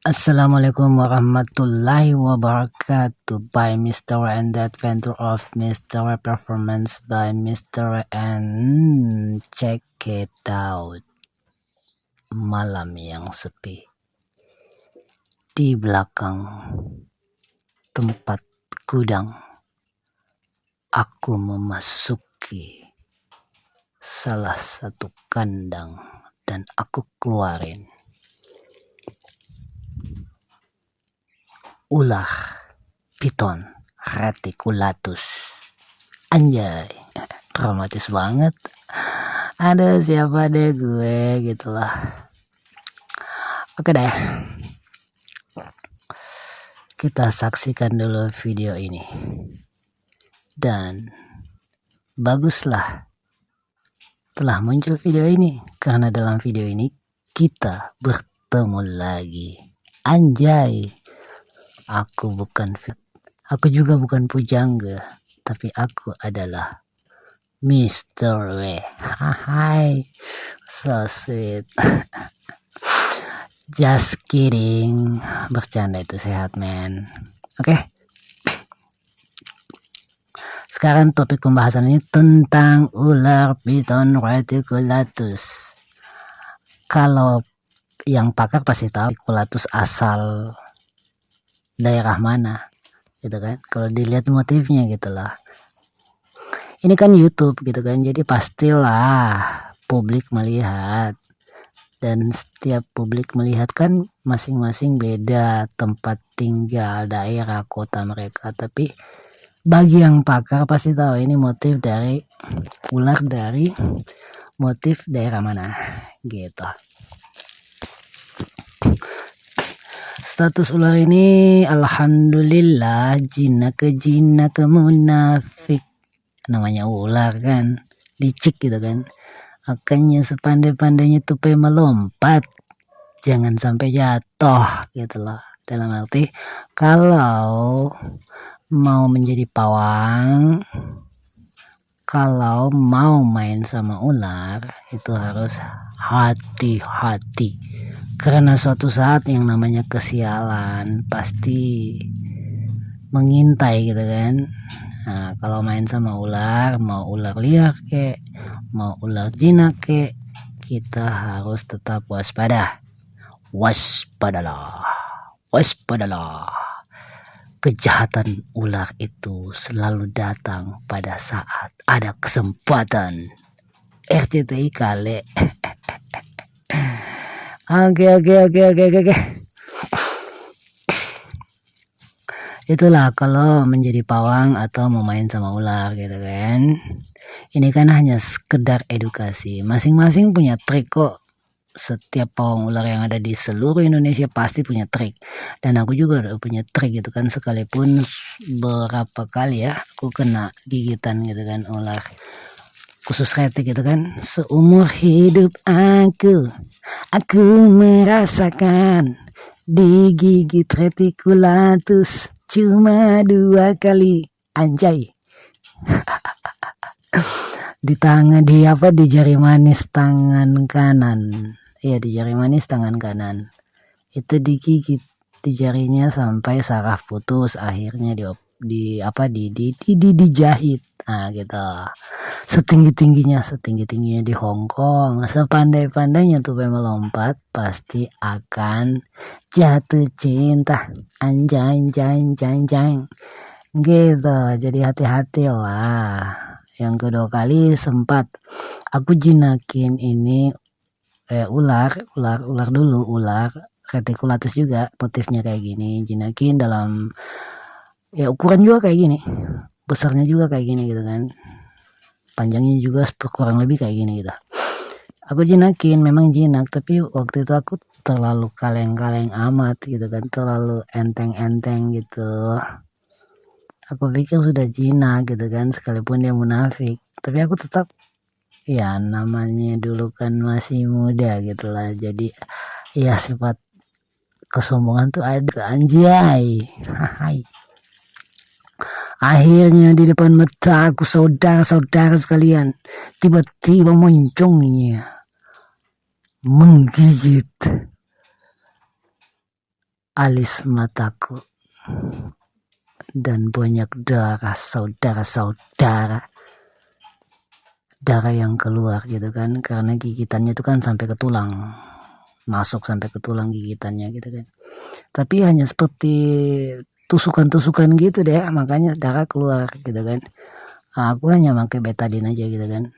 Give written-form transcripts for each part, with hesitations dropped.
Assalamualaikum warahmatullahi wabarakatuh by Mr. and the Adventure of Mr. Performance by Mr. and check it out. Malam yang sepi di belakang tempat gudang, aku memasuki salah satu kandang dan aku keluarin ular piton reticulatus. Anjay, dramatis banget. Ada siapa deh gue gitulah. Oke deh, kita saksikan dulu video ini. Dan baguslah telah muncul video ini, karena dalam video ini kita bertemu lagi. Anjay, aku juga bukan pujangga, tapi aku adalah Mr. W. Hai, so sweet. Just kidding, bercanda itu sehat men. Oke. Sekarang topik pembahasan ini tentang ular piton reticulatus. Kalau yang pakar pasti tahu reticulatus asal daerah mana, gitu kan? Kalau dilihat motifnya gitulah. Ini kan YouTube gitu kan, jadi pastilah publik melihat, dan setiap publik melihat kan masing-masing beda tempat tinggal, daerah, kota mereka. Tapi bagi yang pakar pasti tahu ini motif dari ular dari motif daerah mana gitu. Status ular ini alhamdulillah jinak munafik. Namanya ular kan, licik gitu kan. Akannya sepandai-pandainya tupai melompat, jangan sampai jatuh gitu loh. Dalam arti kalau mau menjadi pawang, kalau mau main sama ular itu harus hati-hati, karena suatu saat yang namanya kesialan pasti mengintai gitu kan. Nah, kalau main sama ular, mau ular liar kek, mau ular jinak kek, kita harus tetap waspada. Waspadalah. Kejahatan ular itu selalu datang pada saat ada kesempatan. RCTI kali. Oke. Itulah kalau menjadi pawang atau mau main sama ular gitu kan. Ini kan hanya sekedar edukasi. Masing-masing punya trik kok. Setiap pawang ular yang ada di seluruh Indonesia pasti punya trik. Dan aku juga udah punya trik gitu kan. Sekalipun berapa kali ya aku kena gigitan gitu kan ular khusus retik gitu kan. Seumur hidup aku merasakan digigit reticulatus cuma 2 kali. Anjay. Di jari manis tangan kanan. Iya, di jari manis tangan kanan. Itu digigit di jarinya sampai saraf putus, akhirnya dijahit. Nah, gitu. Setinggi-tingginya di Hong Kong, sepandai-pandainya tuh melompat, pasti akan jatuh cinta. Anjay gitu. Jadi hati-hati lah. Yang kedua kali sempat aku jinakin ini ular reticulatus juga, motifnya kayak gini, jinakin dalam ya ukuran juga kayak gini, besarnya juga kayak gini gitu kan, panjangnya juga kurang lebih kayak gini gitu. Aku jinakin, memang jinak, tapi waktu itu aku terlalu kaleng-kaleng amat gitu kan, terlalu enteng-enteng gitu. Aku pikir sudah jinak gitu kan, sekalipun dia munafik, tapi aku tetap ya namanya dulu kan masih muda gitulah, jadi ya sifat kesombongan tuh ada. Anjay. Hai. Akhirnya di depan mata aku, saudara-saudara sekalian, tiba-tiba muncungnya menggigit alis mataku, dan banyak darah saudara-saudara, darah yang keluar gitu kan, karena gigitannya itu kan sampai ke tulang, masuk sampai ke tulang gigitannya gitu kan. Tapi hanya seperti tusukan-tusukan gitu deh, makanya darah keluar gitu kan. Aku hanya pakai betadine aja gitu kan,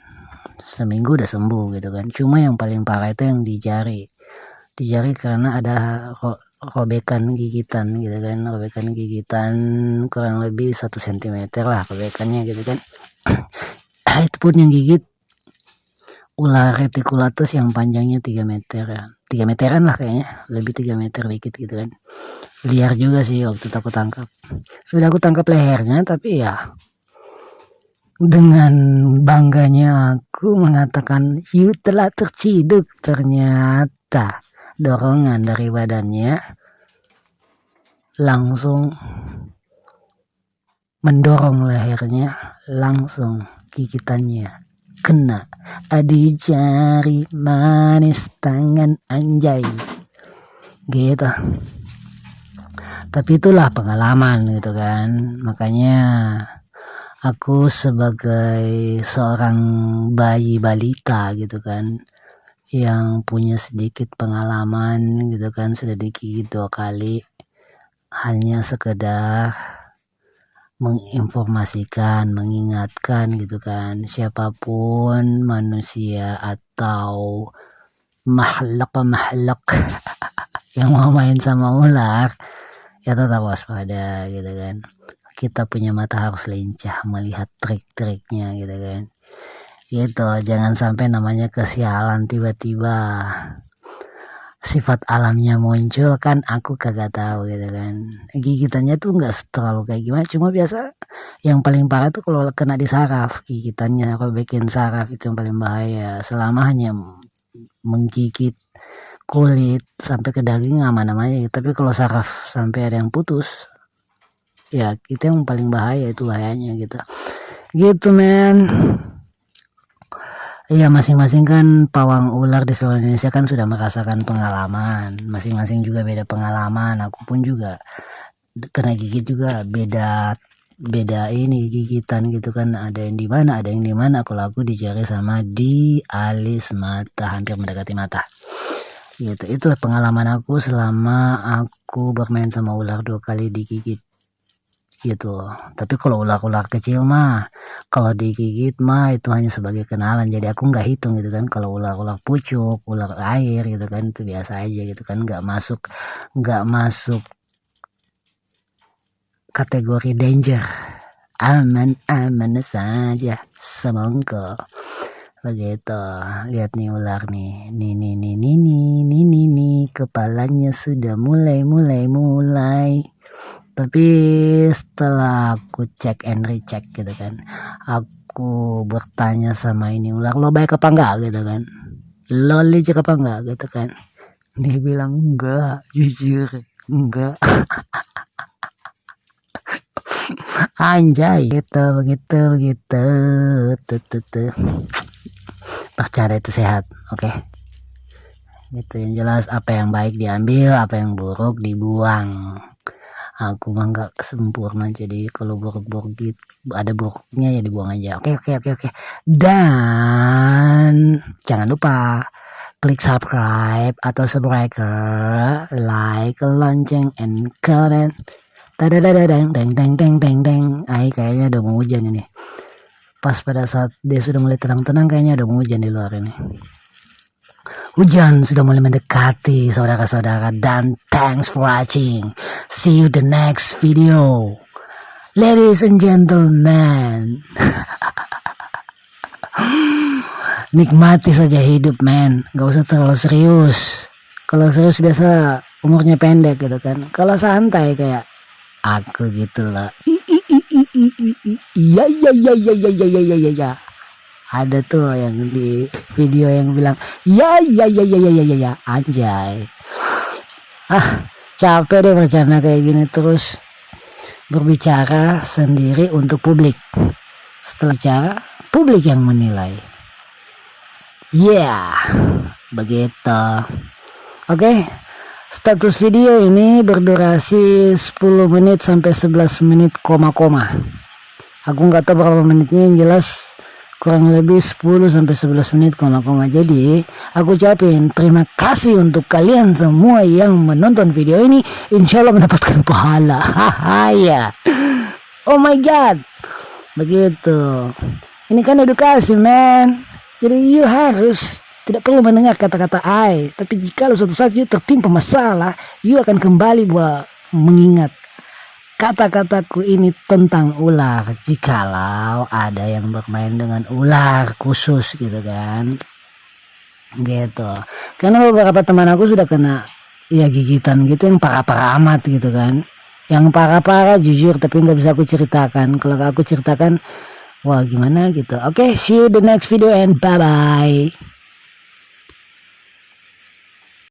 seminggu udah sembuh gitu kan. Cuma yang paling parah itu yang di jari karena ada robekan gigitan gitu kan, robekan gigitan kurang lebih 1 cm lah robekannya gitu kan. Itu pun yang gigit ular reticulatus yang panjangnya 3 meter, 3 meteran lah kayaknya, lebih 3 meter dikit gitu kan. Liar juga sih waktu itu aku tangkap. Sudah aku tangkap lehernya, tapi ya dengan bangganya aku mengatakan, "You telah terciduk." Ternyata dorongan dari badannya langsung mendorong lehernya, langsung gigitannya kena di jari manis tangan, anjay gitu. Tapi itulah pengalaman gitu kan. Makanya aku sebagai seorang bayi balita gitu kan, yang punya sedikit pengalaman gitu kan, sudah digigit 2 kali, hanya sekedar menginformasikan, mengingatkan gitu kan, siapapun manusia atau makhluk yang mau main sama ular ya tetap waspada gitu kan. Kita punya mata harus lincah melihat trik-triknya gitu kan. Gitu, jangan sampai namanya kesialan tiba-tiba sifat alamnya muncul kan, aku kagak tahu gitu kan. Gigitannya tuh nggak terlalu kayak gimana, cuma biasa yang paling parah tuh kalau kena di saraf, gigitannya robekin saraf itu yang paling bahaya. Selama hanya menggigit kulit sampai ke daging aman-aman aja, tapi kalau saraf sampai ada yang putus ya itu yang paling bahaya, itu bahayanya gitu men. Iya, masing-masing kan pawang ular di seluruh Indonesia kan sudah merasakan pengalaman, masing-masing juga beda pengalaman. Aku pun juga kena gigit juga beda ini gigitan gitu kan, ada yang di mana, ada yang di mana. Kalau aku di jari sama di alis mata, hampir mendekati mata gitu. Itu pengalaman aku selama aku bermain sama ular 2 kali digigit gitu. Tapi kalau ular-ular kecil mah kalau digigit mah itu hanya sebagai kenalan, jadi aku nggak hitung gitu kan. Kalau ular-ular pucuk, ular air gitu kan, itu biasa aja gitu kan, nggak masuk kategori danger, aman saja semongko begitu. Lihat nih ular nih, nih kepalanya sudah mulai. Tapi setelah aku cek and recheck gitu kan, aku bertanya sama ini ular, lo baik apa enggak gitu kan, lo licik apa enggak gitu kan. Dia bilang enggak, jujur enggak. Anjay begitu tuh. Bercanda itu sehat, oke? Gitu, yang jelas apa yang baik diambil, apa yang buruk dibuang. Aku mah nggak sempurna, jadi kalau buruk-buruk gitu, ada buruknya ya dibuang aja. Oke. Dan jangan lupa klik subscribe atau subscriber, like, lonceng, and comment. Deng. Kayaknya udah mau hujan ini. Pas pada saat dia sudah mulai tenang-tenang, kayaknya udah mau hujan di luar ini. Hujan sudah mulai mendekati saudara-saudara, dan thanks for watching. See you the next video. Ladies and gentlemen. Nikmati saja hidup men, gak usah terlalu serius. Kalau serius biasa umurnya pendek gitu kan. Kalau santai kayak aku gitu loh. Iya. Ada tuh yang di video yang bilang ya anjay. Capek deh bercanda kayak gini terus, berbicara sendiri untuk publik. Setelah bicara, publik yang menilai. Begitu. Oke. Status video ini berdurasi 10 menit sampai 11 menit koma-koma. Aku nggak tahu berapa menitnya, yang jelas kurang lebih 10 sampai 11 menit koma-koma. Jadi aku ucapin terima kasih untuk kalian semua yang menonton video ini. Insya Allah mendapatkan pahala. Ya. Oh my god. Begitu. Ini kan edukasi, man. Jadi you harus tidak perlu mendengar kata-kata I, tapi jika suatu saat you tertimpa masalah, you akan kembali buat mengingat kata-kataku ini tentang ular. Jikalau ada yang bermain dengan ular khusus gitu kan, gitu. Karena beberapa teman aku sudah kena ya gigitan gitu yang parah-parah amat gitu kan, yang parah-parah jujur, tapi nggak bisa aku ceritakan. Kalau aku ceritakan, wah gimana gitu. Oke, see you the next video and bye bye.